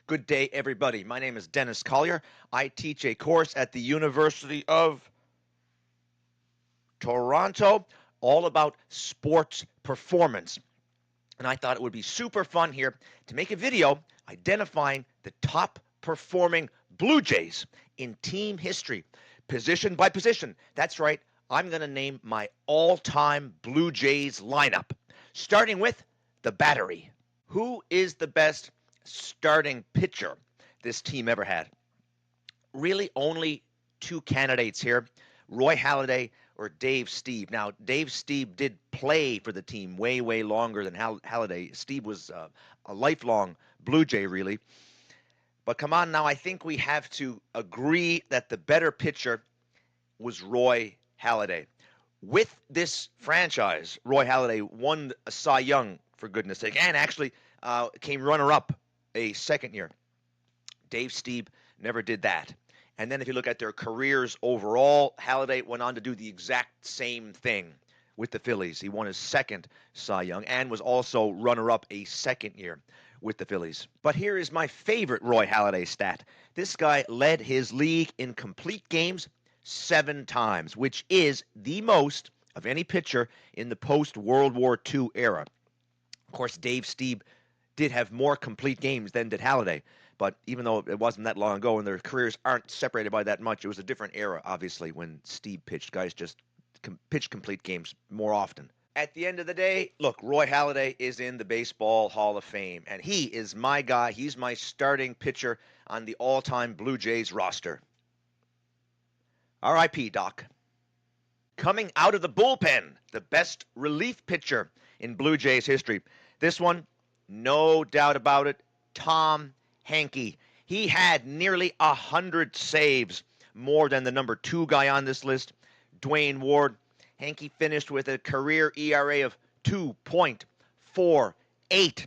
Good day, everybody. My name is Dennis Collier. I teach a course at the University of Toronto all about sports performance. And I thought it would be super fun here to make a video identifying the top performing Blue Jays in team history, position by position. That's right, I'm going to name my all time Blue Jays lineup, starting with the battery. Who is the best starting pitcher this team ever had? Really, only two candidates here, Roy Halladay or Dave Stieb. Now, Dave Stieb did play for the team way, way longer than Halladay. Stieb was a lifelong Blue Jay, really. But come on now, I think we have to agree that the better pitcher was Roy Halladay. With this franchise, Roy Halladay won a Cy Young, for goodness sake, and actually came runner-up a second year. Dave Stieb never did that. And then if you look at their careers overall, Halladay went on to do the exact same thing with the Phillies. He won his second Cy Young and was also runner-up a second year with the Phillies. But here is my favorite Roy Halladay stat. This guy led his league in complete games 7 times, which is the most of any pitcher in the post-World War II era. Of course, Dave Stieb did have more complete games than did Halladay. But even though it wasn't that long ago and their careers aren't separated by that much, it was a different era, obviously, when Stieb pitched. Guys just pitched complete games more often. At the end of the day, look, Roy Halladay is in the Baseball Hall of Fame, and he is my guy. He's my starting pitcher on the all-time Blue Jays roster. R.I.P., Doc. Coming out of the bullpen, the best relief pitcher in Blue Jays history. This one, no doubt about it, Tom Henke. He had nearly 100 saves, more than the number 2 guy on this list, Dwayne Ward. Henke finished with a career ERA of 2.48.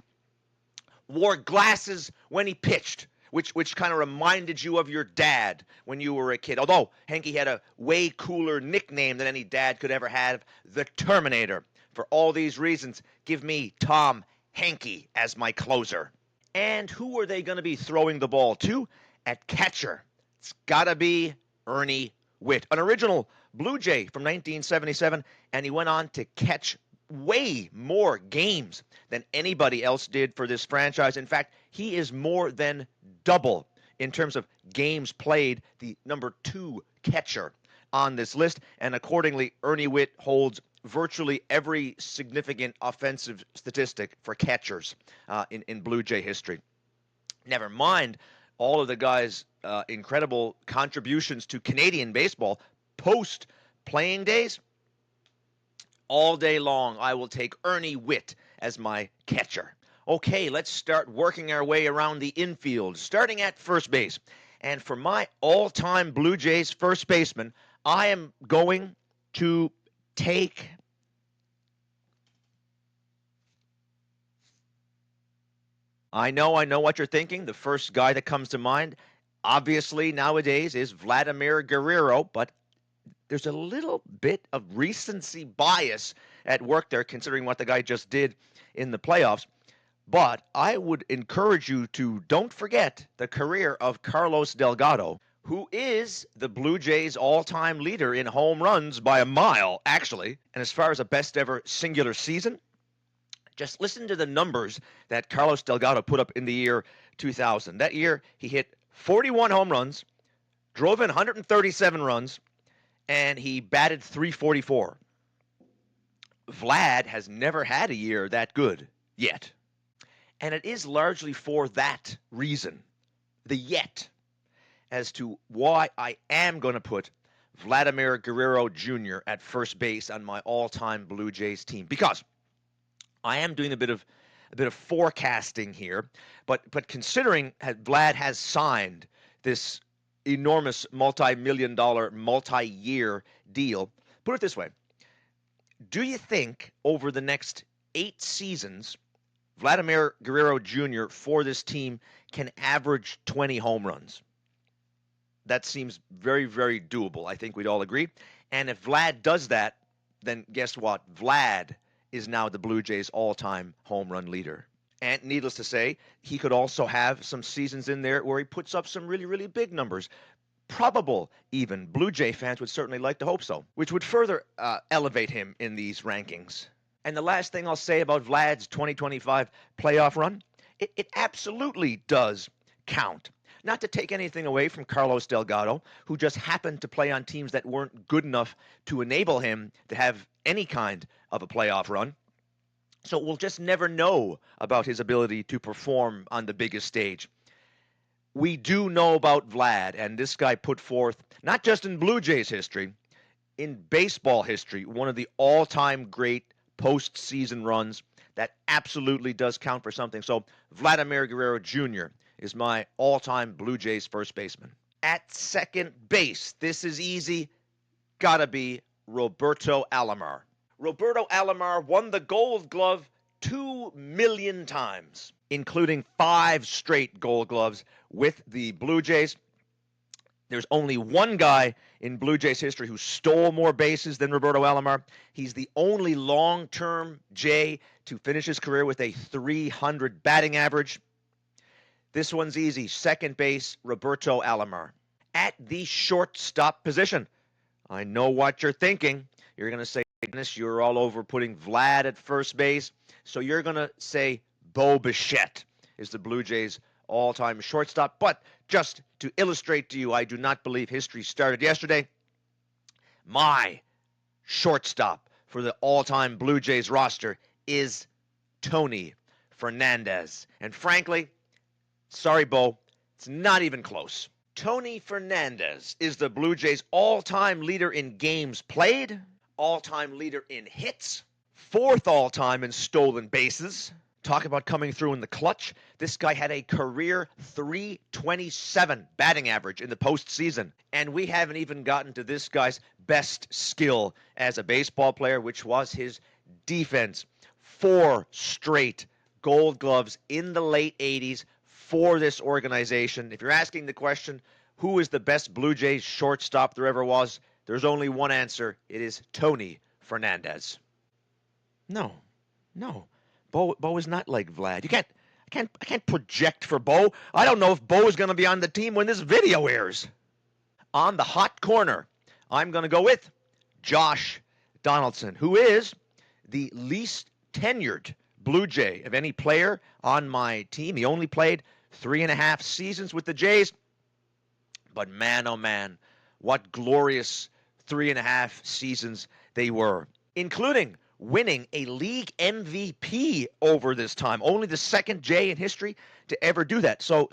Wore glasses when he pitched, which kind of reminded you of your dad when you were a kid. Although Henke had a way cooler nickname than any dad could ever have, the Terminator. For all these reasons, give me Tom Henke as my closer. And who are they going to be throwing the ball to at catcher? It's got to be Ernie Whitt, an original Blue Jay from 1977, and he went on to catch way more games than anybody else did for this franchise. In fact, he is more than double in terms of games played, the number 2 catcher on this list, and accordingly, Ernie Whitt holds virtually every significant offensive statistic for catchers in Blue Jay history. Never mind all of the guys' incredible contributions to Canadian baseball post playing days. All day long, I will take Ernie Whitt as my catcher. Okay, let's start working our way around the infield, starting at first base. And for my all-time Blue Jays first baseman, I am going to take I know what you're thinking. The first guy that comes to mind, obviously, nowadays is Vladimir Guerrero, but there's a little bit of recency bias at work there, considering what the guy just did in the playoffs. But I would encourage you to don't forget the career of Carlos Delgado, who is the Blue Jays' all-time leader in home runs by a mile, actually. And as far as a best ever singular season, just listen to the numbers that Carlos Delgado put up in the year 2000. That year, he hit 41 home runs, drove in 137 runs, and he batted .344. Vlad has never had a year that good yet. And it is largely for that reason, the yet, as to why I am going to put Vladimir Guerrero Jr. at first base on my all-time Blue Jays team. Because I am doing a bit of forecasting here, but considering Vlad has signed this enormous multi-million dollar, multi-year deal, put it this way. Do you think over the next 8 seasons, Vladimir Guerrero Jr. for this team can average 20 home runs? That seems very, very doable. I think we'd all agree. And if Vlad does that, then guess what? Vlad is now the Blue Jays' all-time home run leader. And needless to say, he could also have some seasons in there where he puts up some really, really big numbers. Probable, even. Blue Jay fans would certainly like to hope so, which would further elevate him in these rankings. And the last thing I'll say about Vlad's 2025 playoff run, it absolutely does count. Not to take anything away from Carlos Delgado, who just happened to play on teams that weren't good enough to enable him to have any kind of a playoff run. So we'll just never know about his ability to perform on the biggest stage. We do know about Vlad, and this guy put forth, not just in Blue Jays history, in baseball history, one of the all-time great postseason runs that absolutely does count for something. So Vladimir Guerrero Jr. is my all-time Blue Jays first baseman. At second base, this is easy, gotta be Roberto Alomar. Roberto Alomar won the Gold Glove 2 million times, including 5 straight Gold Gloves with the Blue Jays. There's only one guy in Blue Jays history who stole more bases than Roberto Alomar. He's the only long-term Jay to finish his career with a 300 batting average. This one's easy. Second base, Roberto Alomar. At the shortstop position, I know what you're thinking. You're going to say, Dennis, you're all over putting Vlad at first base. So you're going to say Bo Bichette is the Blue Jays' all-time shortstop. But just to illustrate to you, I do not believe history started yesterday. My shortstop for the all-time Blue Jays roster is Tony Fernandez. And frankly, sorry, Bo, it's not even close. Tony Fernandez is the Blue Jays' all-time leader in games played, all-time leader in hits, 4th all-time in stolen bases. Talk about coming through in the clutch. This guy had a career 327 batting average in the postseason. And we haven't even gotten to this guy's best skill as a baseball player, which was his defense. 4 straight Gold Gloves in the late 80s for this organization. If you're asking the question, who is the best Blue Jays shortstop there ever was, there's only one answer. It is Tony Fernandez. No. Bo is not like Vlad. I can't project for Bo. I don't know if Bo is going to be on the team when this video airs. On the hot corner, I'm going to go with Josh Donaldson, who is the least tenured Blue Jay of any player on my team. He only played 3.5 seasons with the Jays. But man, oh man, what glorious 3.5 seasons they were, including winning a league MVP over this time. Only the second Jay in history to ever do that. So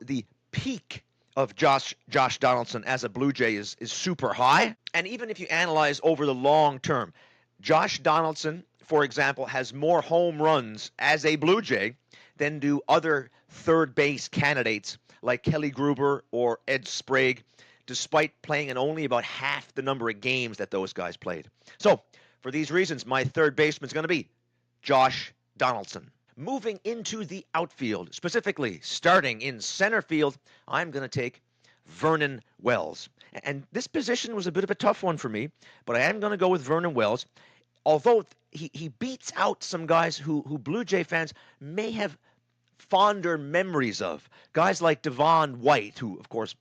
the peak of Josh Donaldson as a Blue Jay is super high. And even if you analyze over the long term, Josh Donaldson, for example, has more home runs as a Blue Jay than do other third base candidates like Kelly Gruber or Ed Sprague, despite playing in only about half the number of games that those guys played. So for these reasons, my third baseman is going to be Josh Donaldson. Moving into the outfield, specifically starting in center field, I'm going to take Vernon Wells. And this position was a bit of a tough one for me, but I am going to go with Vernon Wells, although he beats out some guys who Blue Jay fans may have fonder memories of. Guys like Devon White, who, of course,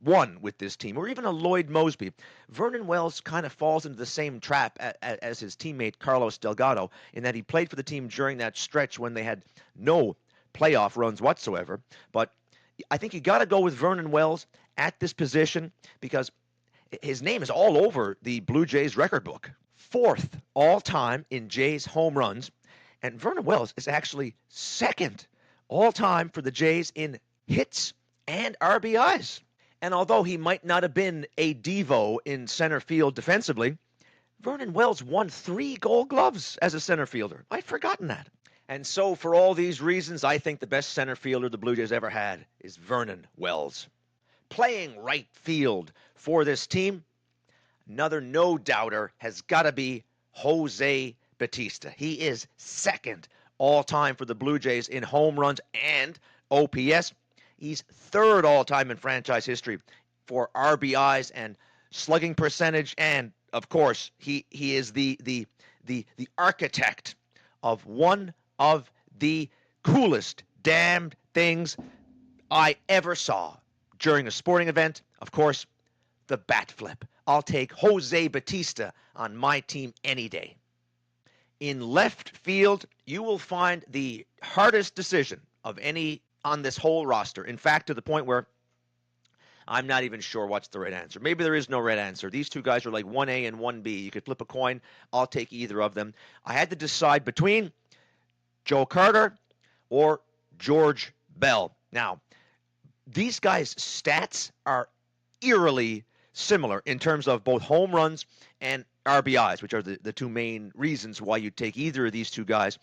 won with this team, or even a Lloyd Mosby. Vernon Wells kind of falls into the same trap as his teammate Carlos Delgado, in that he played for the team during that stretch when they had no playoff runs whatsoever. But I think you got to go with Vernon Wells at this position because his name is all over the Blue Jays record book. 4th all-time in Jays home runs, and Vernon Wells is actually 2nd all-time for the Jays in hits and RBIs. And although he might not have been a divo in center field defensively, Vernon Wells won 3 Gold Gloves as a center fielder. I'd forgotten that. And so for all these reasons, I think the best center fielder the Blue Jays ever had is Vernon Wells. Playing right field for this team, another no-doubter has got to be Jose Bautista. He is 2nd all-time for the Blue Jays in home runs and OPS. He's 3rd all-time in franchise history for RBIs and slugging percentage, and of course, he is the architect of one of the coolest damned things I ever saw during a sporting event. Of course, the bat flip. I'll take Jose Batista on my team any day. In left field, you will find the hardest decision of any on this whole roster. In fact, to the point where I'm not even sure what's the right answer. Maybe there is no right answer. These two guys are like 1A and 1B. You could flip a coin. I'll take either of them. I had to decide between Joe Carter or George Bell. Now, these guys' stats are eerily similar in terms of both home runs and RBIs, which are the two main reasons why you take either of these two guys.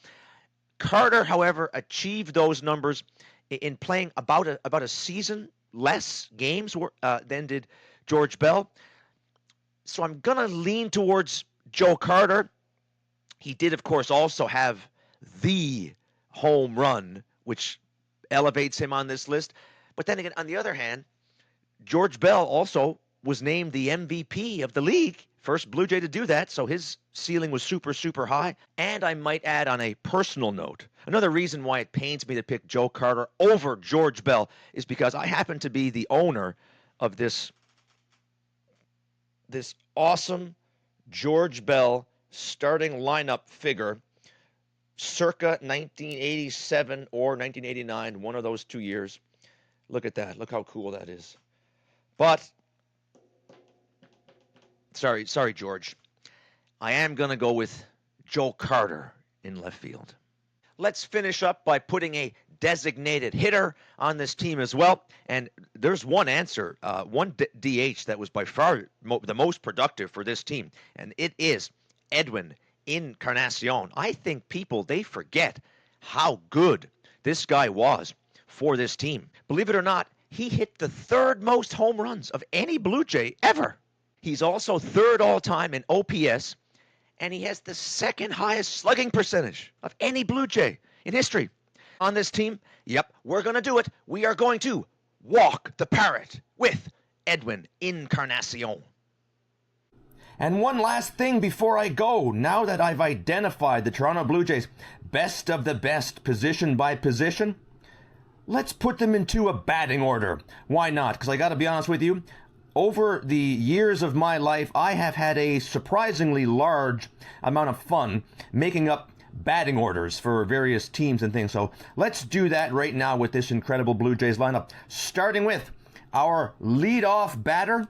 Carter, however, achieved those numbers in playing about a season less games than did George Bell. So I'm going to lean towards Joe Carter. He did, of course, also have the home run, which elevates him on this list. But then again, on the other hand, George Bell also was named the MVP of the league. First Blue Jay to do that, so his ceiling was super, super high. And I might add on a personal note, another reason why it pains me to pick Joe Carter over George Bell is because I happen to be the owner of this awesome George Bell starting lineup figure circa 1987 or 1989, one of those 2 years. Look at that. Look how cool that is. But sorry, George. I am going to go with Joe Carter in left field. Let's finish up by putting a designated hitter on this team as well. And there's one answer, one DH that was by far the most productive for this team, and it is Edwin Encarnacion. I think people, they forget how good this guy was for this team. Believe it or not, he hit the third most home runs of any Blue Jay ever. He's also third all-time in OPS, and he has the second highest slugging percentage of any Blue Jay in history. On this team, yep, we're going to do it. We are going to walk the parrot with Edwin Encarnacion. And one last thing before I go, now that I've identified the Toronto Blue Jays best of the best position by position, let's put them into a batting order. Why not? Because I got to be honest with you, over the years of my life, I have had a surprisingly large amount of fun making up batting orders for various teams and things. So let's do that right now with this incredible Blue Jays lineup, starting with our leadoff batter.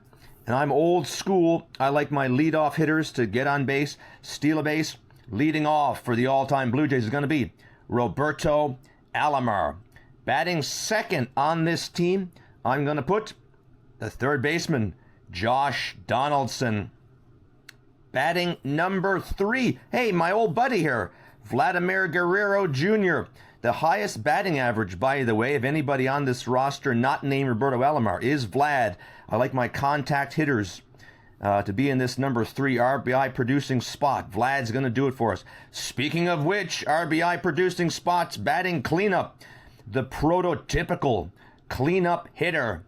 And I'm old school. I like my leadoff hitters to get on base, steal a base. Leading off for the all-time Blue Jays is going to be Roberto Alomar. Batting second on this team, I'm going to put the third baseman, Josh Donaldson. Batting number 3, hey, my old buddy here, Vladimir Guerrero Jr. The highest batting average, by the way, of anybody on this roster not named Roberto Alomar is Vlad. I like my contact hitters to be in this number 3 RBI producing spot. Vlad's going to do it for us. Speaking of which, RBI producing spots, batting cleanup, the prototypical cleanup hitter.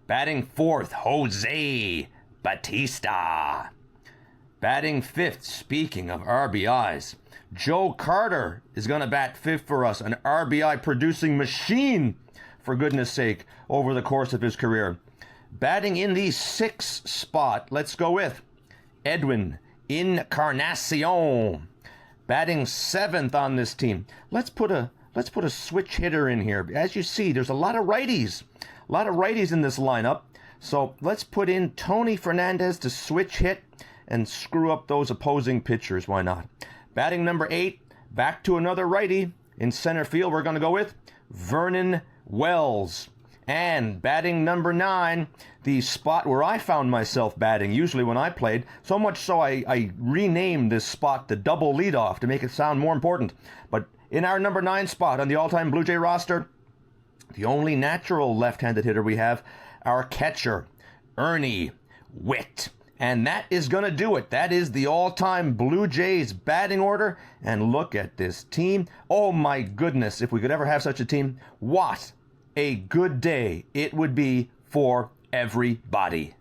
Batting 4th, Jose Batista. Batting 5th, speaking of RBIs, Joe Carter is going to bat 5th for us, an RBI producing machine, for goodness sake, over the course of his career. Batting in the 6th spot, let's go with Edwin Encarnacion. Batting 7th on this team. Let's put a switch hitter in here. As you see, there's a lot of righties. A lot of righties in this lineup. So let's put in Tony Fernandez to switch hit and screw up those opposing pitchers. Why not? Batting number 8, back to another righty. In center field, we're going to go with Vernon Wells. And batting number 9, the spot where I found myself batting, usually when I played. So much so I renamed this spot the double leadoff to make it sound more important. But in our number 9 spot on the all-time Blue Jay roster, the only natural left-handed hitter we have, our catcher, Ernie Witt. And that is going to do it. That is the all-time Blue Jays batting order. And look at this team. Oh my goodness, if we could ever have such a team, what a good day it would be for everybody.